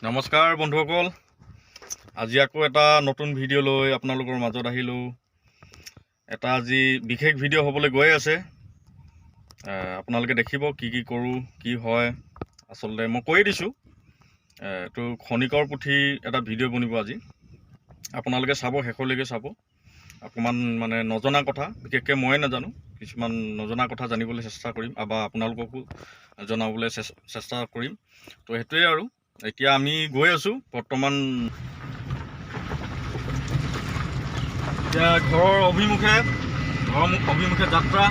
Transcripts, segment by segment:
নমস্কাৰ বন্ধুসকল, আজি আকৌ এটা নতুন ভিডিঅ' লৈ আপোনালোকৰ মাজত আহিলোঁ। এটা আজি বিশেষ ভিডিঅ' হ'বলৈ গৈ আছে। আপোনালোকে দেখিব কি কৰোঁ, কি হয়। আচলতে মই কৈ দিছোঁ, এইটো খনিকৰ পুথি এটা ভিডিঅ' বনিব আজি। আপোনালোকে চাব, শেষলৈকে চাব। অকণমান মানে নজনা কথা, বিশেষকৈ ময়ে নাজানো, কিছুমান নজনা কথা জানিবলৈ চেষ্টা কৰিম বা আপোনালোককো জনাবলৈ চেষ্টা কৰিম। তো সেইটোৱে আৰু। এতিয়া আমি গৈ আছোঁ বৰ্তমান, এতিয়া ঘৰৰ অভিমুখে যাত্ৰা।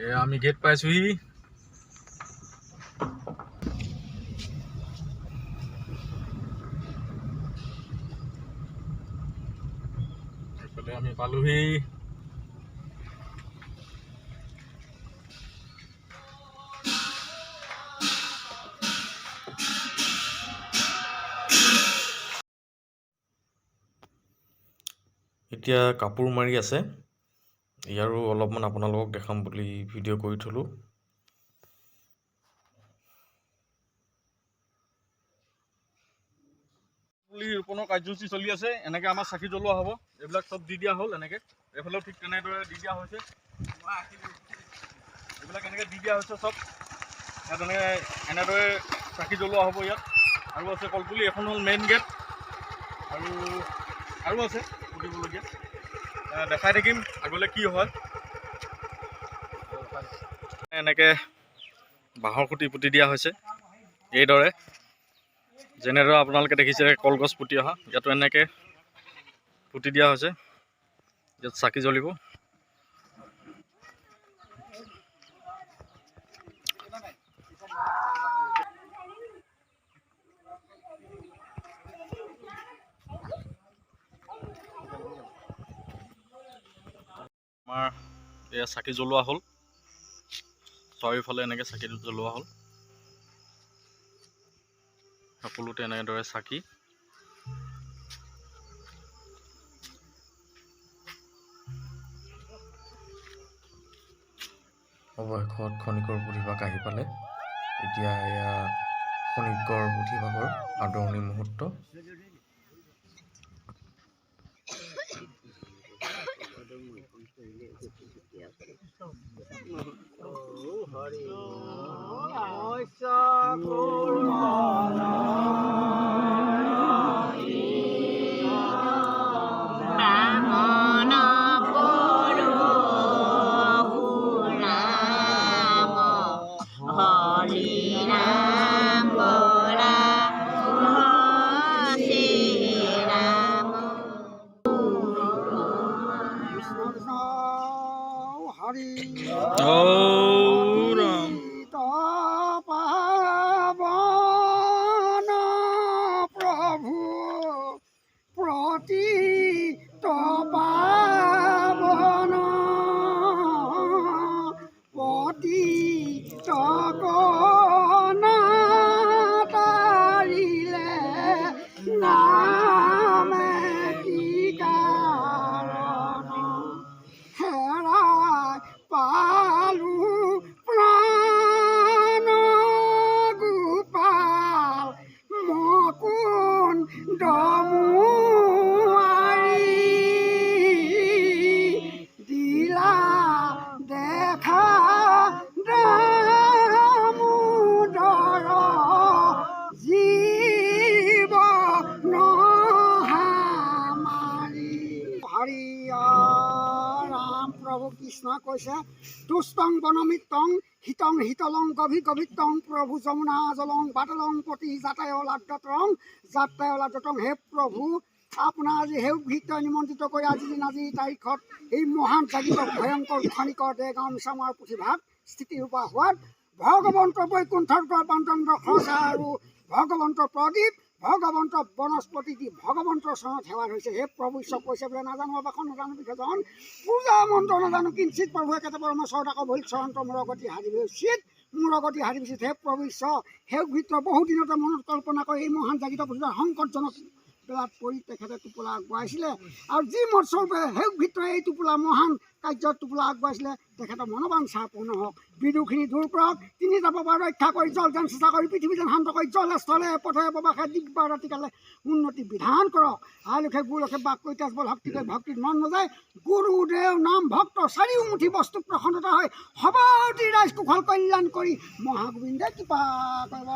এয়া আমি গেট পাইছোঁহি। এইফালে আমি পালোহি। এতিয়া কাপোৰ মাৰি আছে, ইয়াৰো অলপমান আপোনালোকক দেখাম বুলি ভিডিঅ' কৰি থলোঁ। পুলি ৰোপণৰ কাৰ্যসূচী চলি আছে। এনেকৈ আমাৰ চাকি জ্বলোৱা হ'ব, এইবিলাক চব দি দিয়া হ'ল। এনেকৈ এইফালেও ঠিক তেনেদৰে দি দিয়া হৈছে, এইবিলাক এনেকৈ দি দিয়া হৈছে চব। ইয়াত এনেদৰে চাকি জ্বলোৱা হ'ব। ইয়াত আৰু আছে কলপুলি, এখন হ'ল মেইন গেট, আৰু আছে পুতিবলগীয়া। দেখাই থাকিম আগলৈ কি হয়। এনেকৈ বাঁহৰ খুঁটি পুতি দিয়া হৈছে, এইদৰে যেনেদৰে আপোনালোকে দেখিছে কলগছ পুতি অহা। ইয়াতো এনেকৈ পুতি দিয়া হৈছে, ইয়াত চাকি জ্বলিব। আমাৰ এয়া চাকি জ্বলোৱা হ'ল, চাৰিওফালে এনেকৈ চাকি জ্বলোৱা হ'ল। সকলোতে এনেদৰে চাকি। অৱশেষত খনিকৰ পুথিভাগ আহি পালে। এতিয়া এয়া খনিকৰ পুথিভাগৰ আদৰণি মুহূৰ্ত। পাবন প্রভু প্রতি পাবন প্রতি না তারিলে নামে কি কারণ হেরাই পালু প্রাণ গোপাল মকুন ডমুয়ারি দিলা দেখা দামোদর জীব নহামারি হরিয়া রাম প্রভু কৃষ্ণ কৈছে দুষ্টং বনমিত্তং হিতং হিতলং গভিতং প্ৰভু যমুনা জলং বাদলং প্ৰতি যাতায়লাদ্যতং হে প্ৰভু, আপোনাৰ আজি সেই ভিত্ত নিমন্ত্ৰিত কৰি আজি তাৰিখত এই মহান জাগিত ভয়ংকৰ খনিকৰ দেগাঁও মিছামাৰ পুথিভাগ স্থিতিৰূপা হোৱাত ভগৱন্ত বৈকুণ্ঠৰ বান্তন্দ্ৰ খৰচা আৰু ভগৱন্ত প্ৰদীপ ভগৱন্ত বনস্পতি দি ভগৱন্তৰ চৰণত সেৱা হৈছে। হে প্ৰভু ঈশ্বৰ কৈছে বোলে নাজানো অবাখন নাজানো বিশেষজন পূজা মন্ত্ৰ নাজানো কিঞ্চিত প্ৰভুৱে কেতিয়াবা মই চৰদাক ভুল চৰণত মূৰ গতি হাৰিব উচিত মূৰ গতি হাৰি উচিত। হে প্ৰভু ঈশ্বৰ সেই ভিতৰত বহু দিনতে মনত কল্পনা কৰি এই মহান জাগিত পুথিভাগ সংকটজনক বেলাত পৰি তেখেতে টোপোলা আগবঢ়াইছিলে আৰু যি মৎস্বৰূপে সেই ভিতৰত এই টোপোলা মহান কাৰ্যত টোপোলা আগবঢ়াইছিলে তেখেতৰ মনোবাঞ্ছা পূৰ্ণ হওক বিদুৰখিনি দূৰ কৰক তিনি তাপৰ ৰক্ষা কৰি জল যেন চেষ্টা কৰি পৃথিৱী যেন শান্ত কৰি জলে স্থলে পথে প্ৰবাসে দিগবাৰ ৰাতিকালে উন্নতি বিধান কৰক আলোকে গুৰুলোকে বাক কৰি তেজবল শক্তি কৰি ভক্তিত মন নাযায় গুৰুদেৱ নাম ভক্ত চাৰিওমুঠি বস্তু প্ৰসন্নতা হৈ সবাতি ৰাইজ কুশল কল্যাণ কৰি মহাগোবিন্দে কৃপা কৰিব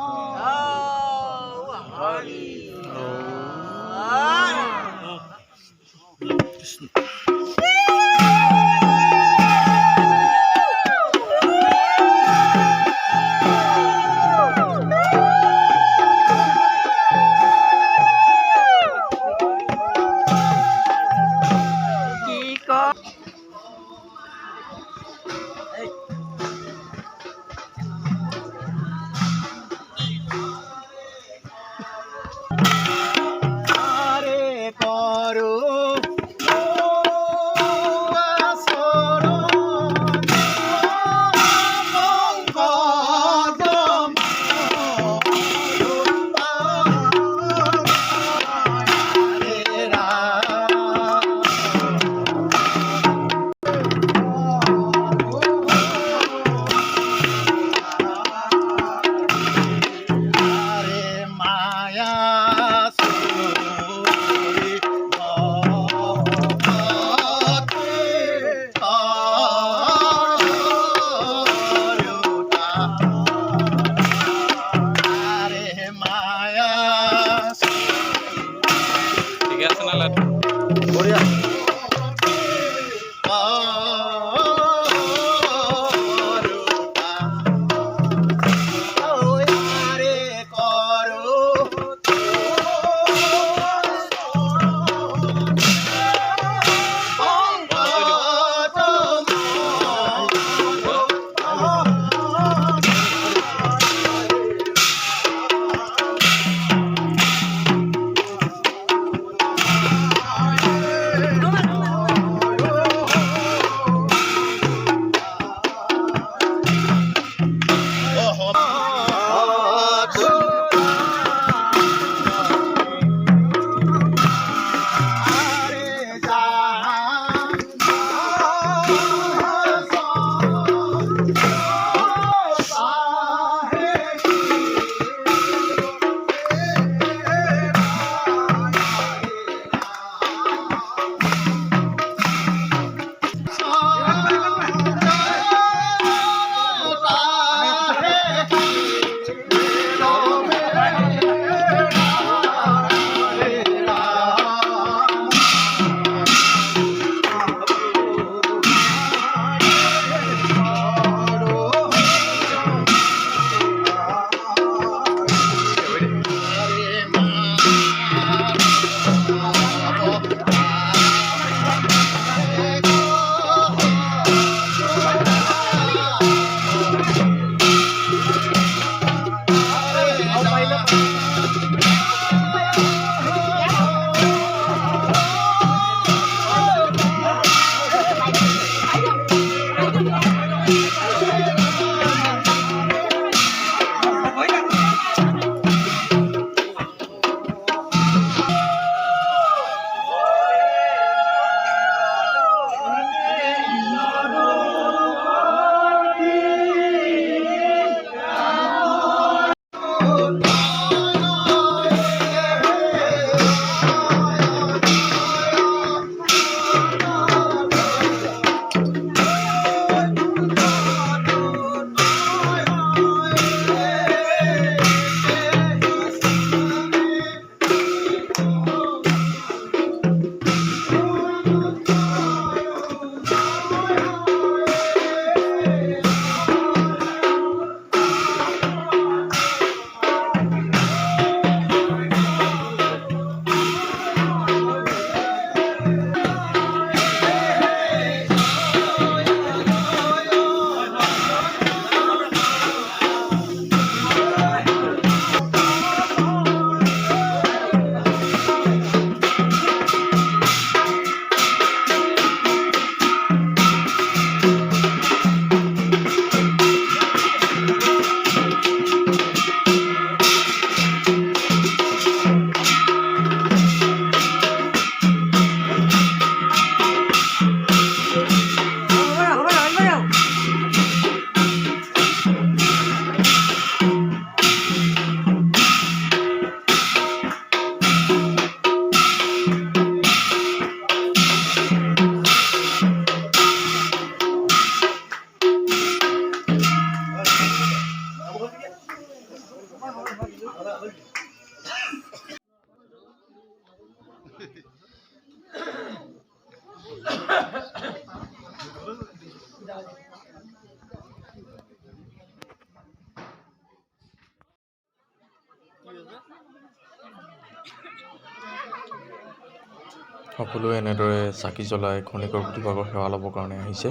সকলোৱে এনেদৰে চাকি জ্বলাই খনিকৰ পুথিভাগৰ সেৱা ল'বৰ কাৰণে আহিছে।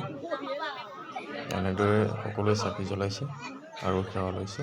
এনেদৰে সকলোৱে চাকি জ্বলাইছে আৰু সেৱা লৈছে।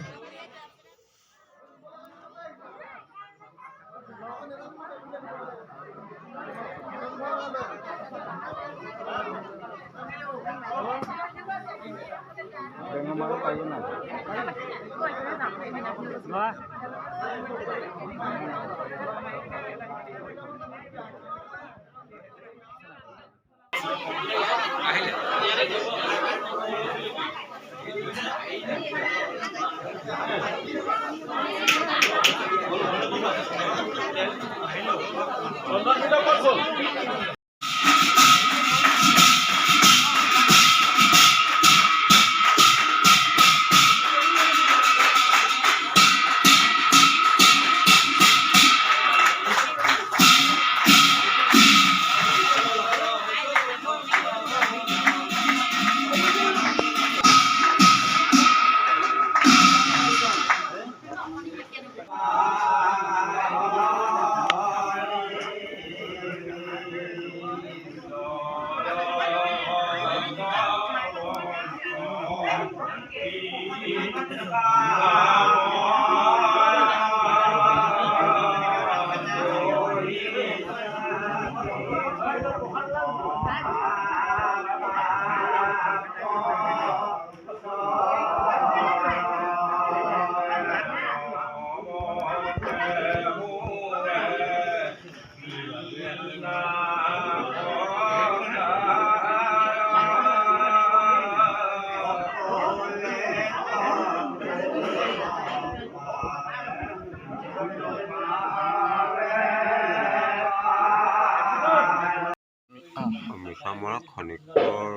মিছামৰা খনিকৰ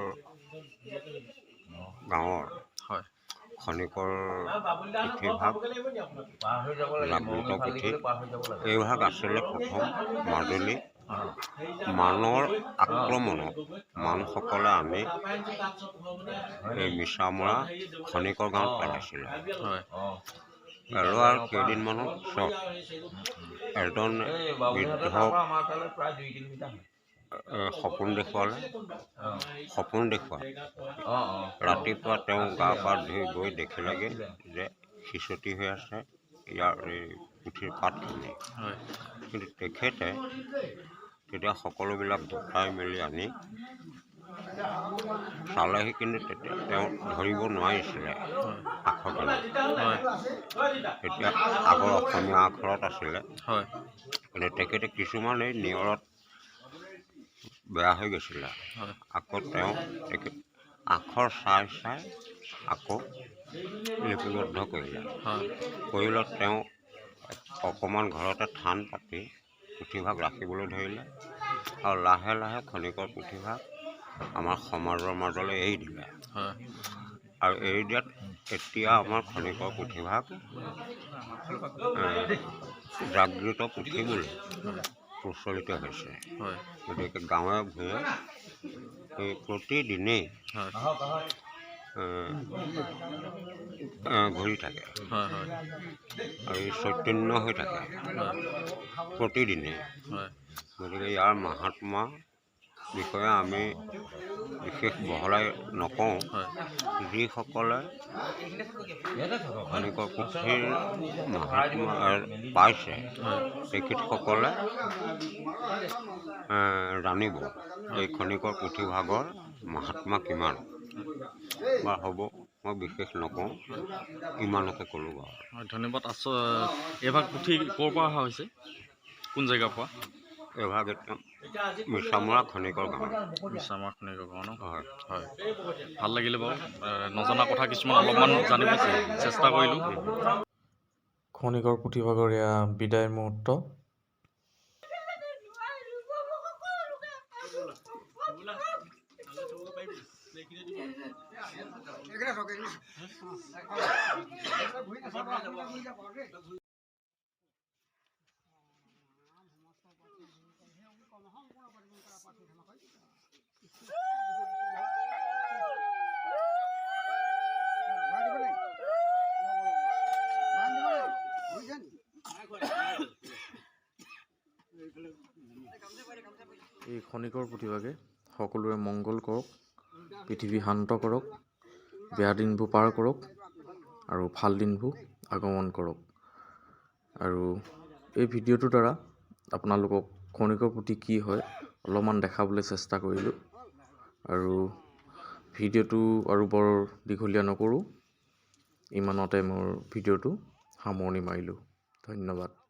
গাঁৱৰ হয় খনিকৰ পুথিভাগ জাগ্ৰত পুথি এইভাগ আছিলে প্ৰথম মাজুলী মানৰ আক্ৰমণত মানসকলে আনি এই মিছামৰা খনিকৰ গাঁৱত পেলাইছিলে। হয় পেলোৱাৰ কেইদিনমানৰ পিছত এজন বৃদ্ধক সপোন দেখুৱালে। সপোন দেখুৱাত ৰাতিপুৱা তেওঁ গা পা ধুই গৈ দেখিলেগৈ যে খিচতি হৈ আছে ইয়াৰ এই পুথিৰ পাতখিনি। হয় কিন্তু তেখেতে তেতিয়া সকলোবিলাক গোটাই মেলি আনি চালেহি, কিন্তু তেতিয়া তেওঁ ধৰিব নোৱাৰিছিলে আখৰখিনি। হয় তেতিয়া আগৰ অসমীয়া আখৰত আছিলে, হয় কিন্তু তেখেতে কিছুমান এই নিয়ৰত বেয়া হৈ গৈছিলে। হয় আকৌ তেওঁ আখৰ চাই চাই আকৌ লিপিবদ্ধ কৰিলে। হয় কৰিলত তেওঁ অকণমান ঘৰতে থান পাতি পুথিভাগ ৰাখিবলৈ ধৰিলে আৰু লাহে লাহে খনিকৰ পুথিভাগ আমাৰ সমাজৰ মাজলৈ এৰি দিলে। হয় আৰু এৰি দিয়াত এতিয়া আমাৰ খনিকৰ পুথিভাগ জাগৃত পুথি বুলি প্ৰচলিত হৈছে। হয় গতিকে গাঁৱে ভূঞে এই প্ৰতিদিনেই হয় ঘূৰি থাকে হয় হয় আৰু এই চৈতন্য হৈ থাকে প্ৰতিদিনে। হয় গতিকে ইয়াৰ মাহাত্ম্য বিষয়ে আমি বিশেষ বহলাই নকওঁ। হয় যিসকলে খনিকৰ পুথিৰ মাহাত্ম্য পাইছে তেখেতসকলে জানিব এই খনিকৰ পুথিভাগৰ মাহাত্ম্য কিমান। বা হ'ব মই বিশেষ নকওঁ, ইমানকে ক'লোঁ বাৰু। হয় ধন্যবাদ। এইভাগ পুথি ক'ৰ পৰা অহা হৈছে, কোন জেগাৰ পৰা? এইভাগ মিছামৰা খনিকৰ গাঁও। মিছামৰা খনিকৰ গাঁও ন? হয় হয় ভাল লাগিলে বাৰু, নজনা কথা কিছুমান অলপমান জানিব চেষ্টা কৰিলোঁ। খনিকৰ পুথিভাগৰ এয়া বিদায় মুহূৰ্ত। বুঝছেন এই খনিকৰ পুথিভাগে সকলোৰে মংগল কৰক, পৃথিৱী শান্ত কৰক, বেয়া দিনবোৰ পাৰ কৰক আৰু ভাল দিনবোৰ আগমন কৰক। আৰু এই ভিডিঅ'টোৰ দ্বাৰা আপোনালোকক খনিকৰ পুথি কি হয় অলপমান দেখাবলৈ চেষ্টা কৰিলোঁ। আৰু ভিডিঅ'টো আৰু বৰ দীঘলীয়া নকৰোঁ, ইমানতে মোৰ ভিডিঅ'টো সামৰণি মাৰিলোঁ। ধন্যবাদ।